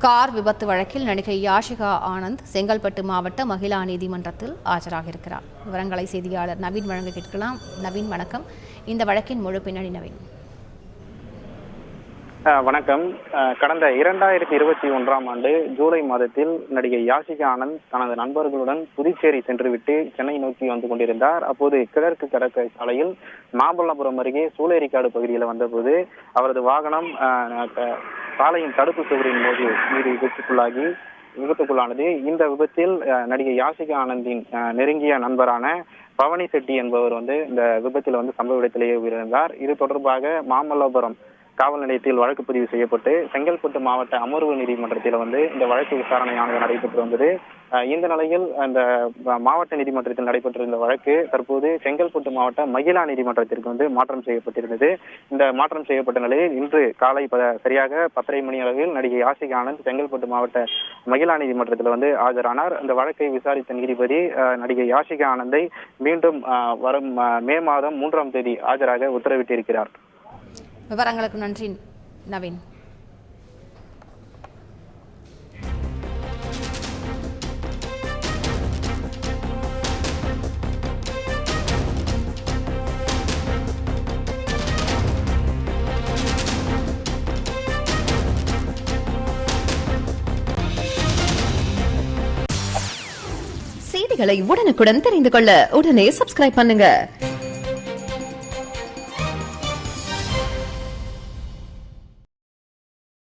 Car விபத்து வழக்கில் நடிகை யாஷிகா ஆனந்த் செங்கல்பட்டு மாவட்ட மகிழா நீதிமன்றத்தில் ஆஜராகியிருக்கிறார். விவரங்களை செய்தியாளர் நவீன் வழங்க கேட்கலாம். நவீன், வணக்கம். இந்த வழக்கின் முழு பின்னணி நவீன். வணக்கம். கடந்த 2021ஆம் ஆண்டு ஜூலை மாதத்தில் நடிகை யாஷிகா ஆனந்த் தனது நண்பர்களுடன் புதுச்சேரி சென்றுவிட்டு சென்னை நோக்கி வந்து கொண்டிருந்தார். அப்போது கிழக்கு கடற்கரை சாலையில் மாமல்லபுரம் அருகே சூளேரிக்காடு பகுதியில் வந்தபோது அவரது வாகனம் சாலையின் தடுப்பு சுவரின் மீது விபத்துக்குள்ளானது. இந்த விபத்தில் நடிகை யாஷிகா ஆனந்தின் நெருங்கிய நண்பரான பவனி செட்டி என்பவர் இந்த விபத்தில் சம்பவ இடத்திலேயே உயிரிழந்தார். இது தொடர்பாக மாமல்லபுரம் காவல் நிலையத்தில் வழக்கு பதிவு செய்யப்பட்டு செங்கல்பட்டு மாவட்ட அமர்வு நீதிமன்றத்தில் இந்த வழக்கு விசாரணையானது நடைபெற்று வந்தது. இந்த நிலையில் அந்த மாவட்ட நீதிமன்றத்தில் நடைபெற்றிருந்த வழக்கு தற்போது செங்கல்பட்டு மாவட்ட மகிழா நீதிமன்றத்திற்கு மாற்றம் செய்யப்பட்டிருந்தது. இந்த மாற்றம் செய்யப்பட்ட நிலையில் இன்று காலை சரியாக 10:30 மணி அளவில் நடிகை யாஷிகா ஆனந்த் செங்கல்பட்டு மாவட்ட மகிழா நீதிமன்றத்தில் ஆஜரானார். இந்த வழக்கை விசாரித்த நீதிபதி நடிகை யாஷிகா ஆனந்தை மீண்டும் வரும் மே மாதம் 3ஆம் தேதி ஆஜராக உத்தரவிட்டிருக்கிறார். விவரங்களுக்கு நன்றி நவீன். செய்திகளை உடனுக்குடன் தெரிந்து கொள்ள உடனே சப்ஸ்கிரைப் பண்ணுங்க.